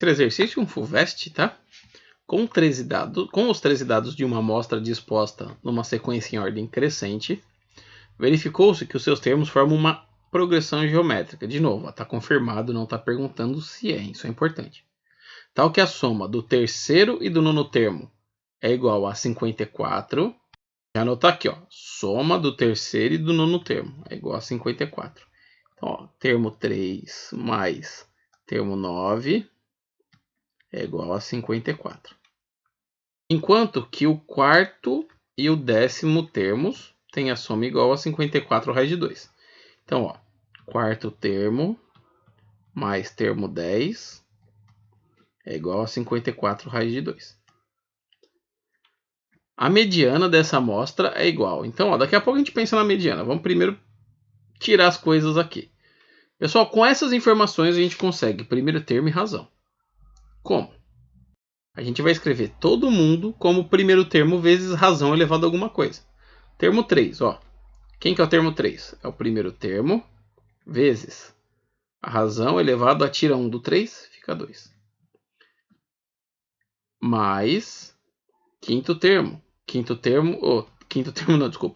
Esse exercício é um FUVEST, tá? Com os 13 dados de uma amostra disposta numa sequência em ordem crescente, verificou-se que os seus termos formam uma progressão geométrica. De novo, está confirmado, não está perguntando se é, isso é importante. Tal que a soma do terceiro e do nono termo é igual a 54. Já anotar aqui, ó, soma do terceiro e do nono termo é igual a 54. Então, ó, termo 3 mais termo 9 é igual a 54. Enquanto que o quarto e o décimo termos têm a soma igual a 54 raiz de 2. Então, ó, quarto termo mais termo 10 é igual a 54 raiz de 2. A mediana dessa amostra é igual. Então, ó, daqui a pouco a gente pensa na mediana. Vamos primeiro tirar as coisas aqui. Pessoal, com essas informações a gente consegue primeiro termo e razão. Como? A gente vai escrever todo mundo como primeiro termo vezes razão elevado a alguma coisa. Termo 3, ó. Quem que é o termo 3? É o primeiro termo vezes a razão elevado a tira 1 do 3, fica 2. Mais quinto termo.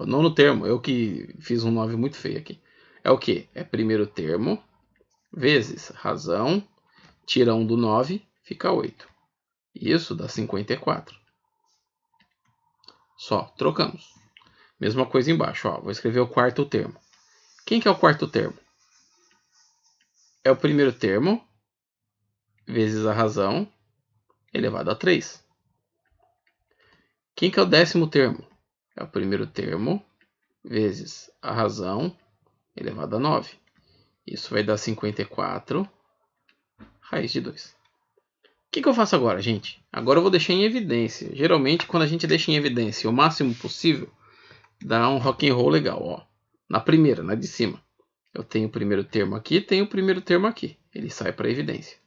Nono termo. Eu que fiz um 9 muito feio aqui. É o quê? É primeiro termo vezes razão, tira 1 do 9, fica 8. Isso dá 54. Só, trocamos. Mesma coisa embaixo, ó. Vou escrever o quarto termo. Quem que é o quarto termo? É o primeiro termo vezes a razão elevado a 3. Quem que é o décimo termo? É o primeiro termo vezes a razão elevado a 9. Isso vai dar 54 raiz de 2. O que eu faço agora, gente? Agora eu vou deixar em evidência. Geralmente, quando a gente deixa em evidência o máximo possível, dá um rock and roll legal. Ó. Na primeira, na de cima, eu tenho o primeiro termo aqui, tenho o primeiro termo aqui. Ele sai para evidência.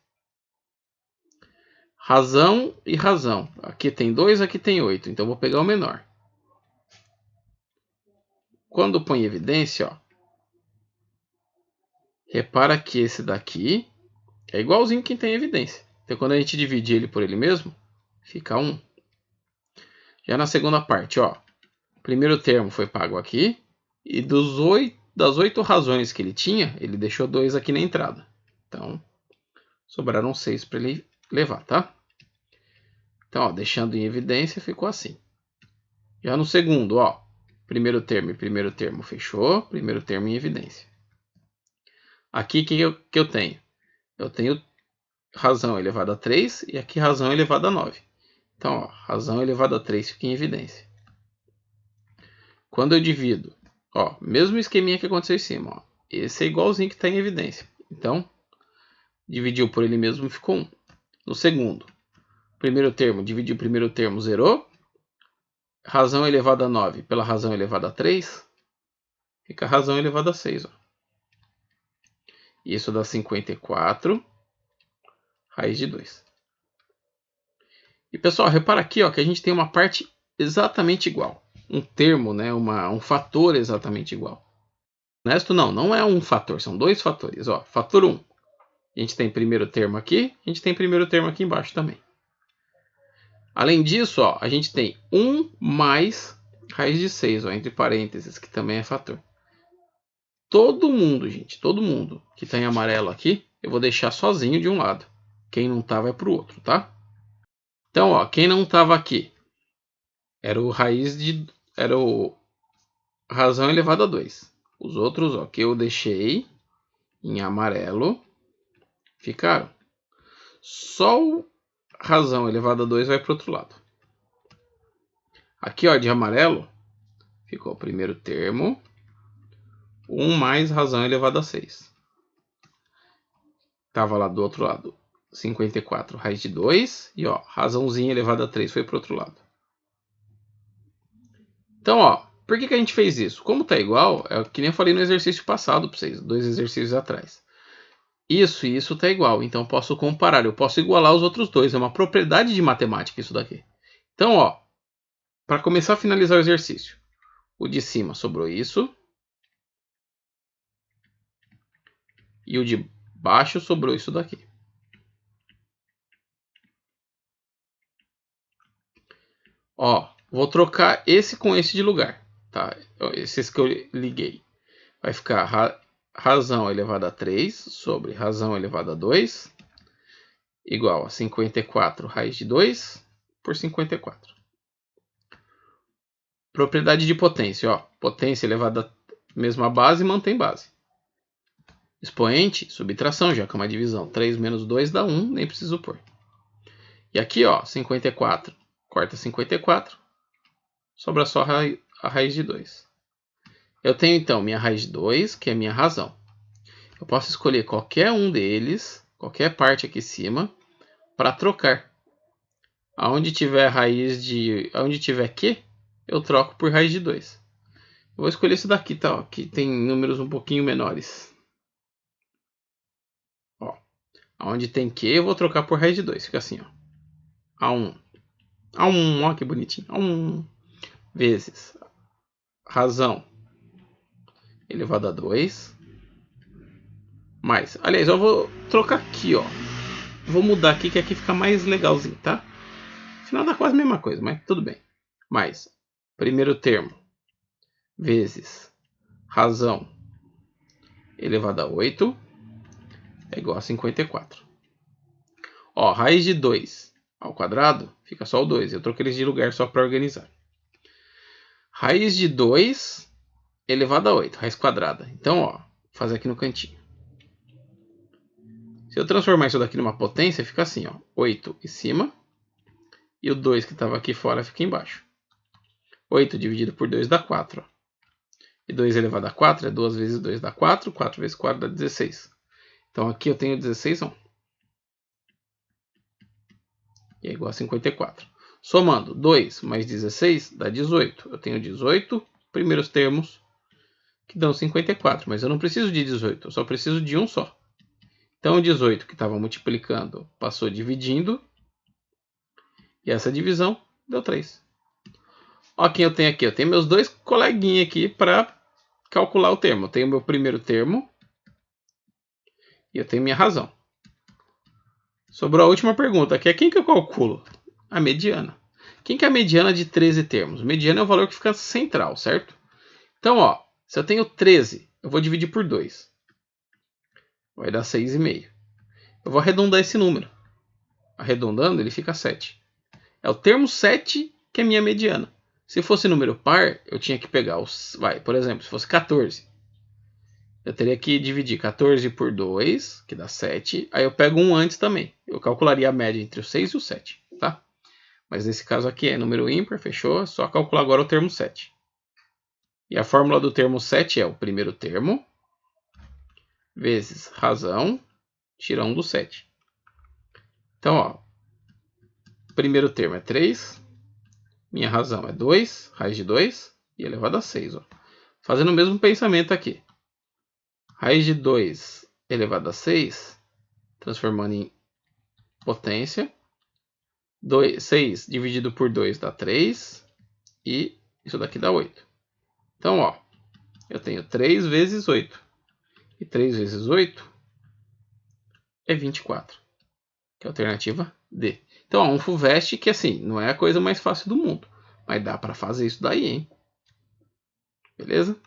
Razão e razão. Aqui tem 2, aqui tem 8. Então eu vou pegar o menor. Quando põe evidência, ó, repara que esse daqui é igualzinho quem tem evidência. Então quando a gente dividir ele por ele mesmo, fica 1. Já na segunda parte, ó, o primeiro termo foi pago aqui. E das 8 razões que ele tinha, ele deixou 2 aqui na entrada. Então, sobraram 6 para ele levar, tá? Então, ó, deixando em evidência, ficou assim. Já no segundo, ó, primeiro termo e primeiro termo fechou, primeiro termo em evidência. Aqui, o que eu tenho? Eu tenho razão elevada a 3 e aqui razão elevada a 9. Então, ó, razão elevada a 3 fica em evidência. Quando eu divido, ó, mesmo esqueminha que aconteceu em cima, ó, esse é igualzinho que está em evidência. Então, dividiu por ele mesmo, ficou 1. No segundo, primeiro termo, dividiu o primeiro termo, zerou. Razão elevada a 9 pela razão elevada a 3, fica razão elevada a 6. Ó. Isso dá 54 raiz de 2. E pessoal, repara aqui, ó, que a gente tem uma parte exatamente igual. Um termo, né, um fator exatamente igual. Honesto não é um fator, são dois fatores. Ó, fator 1. A gente tem primeiro termo aqui, a gente tem primeiro termo aqui embaixo também. Além disso, ó, a gente tem 1 mais raiz de 6, ó, entre parênteses, que também é fator. Todo mundo, gente, todo mundo que está em amarelo aqui, eu vou deixar sozinho de um lado. Quem não tá vai para o outro, tá? Então, ó, quem não estava aqui era o razão elevada a 2. Os outros, ó, que eu deixei em amarelo, ficaram. Só o razão elevada a 2 vai para o outro lado. Aqui, ó, de amarelo, ficou o primeiro termo, 1 mais razão elevada a 6. Tava lá do outro lado, 54 raiz de 2. E, ó, razãozinha elevada a 3 foi para o outro lado. Então, ó, por que a gente fez isso? Como tá igual, é o que nem eu falei no exercício passado para vocês, 2 exercícios atrás. Isso e isso tá igual, então eu posso comparar, eu posso igualar os outros dois. É uma propriedade de matemática isso daqui. Então, ó, para começar a finalizar o exercício, o de cima sobrou isso. E o de baixo sobrou isso daqui. Ó, vou trocar esse com esse de lugar, tá? Esses que eu liguei. Vai ficar razão elevado a 3 sobre razão elevado a 2 igual a 54 raiz de 2 por 54. Propriedade de potência, ó. Potência elevada à mesma base mantém base. Expoente, subtração, já que é uma divisão. 3 menos 2 dá 1, nem preciso pôr. E aqui, ó, 54 corta 54, sobra só a raiz de 2. Eu tenho então minha raiz de 2, que é minha razão. Eu posso escolher qualquer um deles, qualquer parte aqui em cima, para trocar. Aonde tiver Q, eu troco por raiz de 2. Eu vou escolher esse daqui, tá? Ó, que tem números um pouquinho menores. Ó, aonde tem Q, eu vou trocar por raiz de 2. Fica assim, ó. A1. A1, ó que bonitinho. A1 vezes razão elevado a 2. Mais. Aliás, eu vou trocar aqui, ó. Vou mudar aqui, que aqui fica mais legalzinho, tá? Afinal dá quase a mesma coisa, mas tudo bem. Mais. Primeiro termo vezes razão elevado a 8 é igual a 54. Ó, raiz de 2 ao quadrado fica só o 2. Eu troquei eles de lugar só para organizar. Raiz de 2 elevado a 8, raiz quadrada. Então, ó, vou fazer aqui no cantinho. Se eu transformar isso daqui numa potência, fica assim, ó. 8 em cima e o 2 que estava aqui fora fica embaixo. 8 dividido por 2 dá 4. Ó. E 2 elevado a 4 é 2 vezes 2 dá 4. 4 vezes 4 dá 16. Então aqui eu tenho 16 ohm. E é igual a 54. Somando 2 mais 16 dá 18. Eu tenho 18 primeiros termos que dão 54. Mas eu não preciso de 18. Eu só preciso de um só. Então o 18 que estava multiplicando passou dividindo. E essa divisão deu 3. Olha quem eu tenho aqui. Eu tenho meus dois coleguinhas aqui para calcular o termo. Eu tenho meu primeiro termo e eu tenho minha razão. Sobrou a última pergunta, que é quem que eu calculo? A mediana. Quem que é a mediana de 13 termos? Mediana é o valor que fica central, certo? Então, ó, se eu tenho 13, eu vou dividir por 2. Vai dar 6,5. Eu vou arredondar esse número. Arredondando, ele fica 7. É o termo 7 que é minha mediana. Se fosse número par, eu tinha que pegar os... por exemplo, se fosse 14. Eu teria que dividir 14 por 2, que dá 7. Aí eu pego um antes também. Eu calcularia a média entre o 6 e o 7, tá? Mas nesse caso aqui é número ímpar, fechou? É só calcular agora o termo 7. E a fórmula do termo 7 é o primeiro termo vezes razão, tira 1 do 7. Então, ó, primeiro termo é 3, minha razão é 2, raiz de 2, e elevado a 6. Ó. Fazendo o mesmo pensamento aqui. Raiz de 2 elevado a 6, transformando em potência. 6 dividido por 2 dá 3, e isso daqui dá 8. Então, ó, eu tenho 3 vezes 8. E 3 vezes 8 é 24, que é a alternativa D. Então, ó, um FUVEST que, assim, não é a coisa mais fácil do mundo. Mas dá para fazer isso daí, hein? Beleza?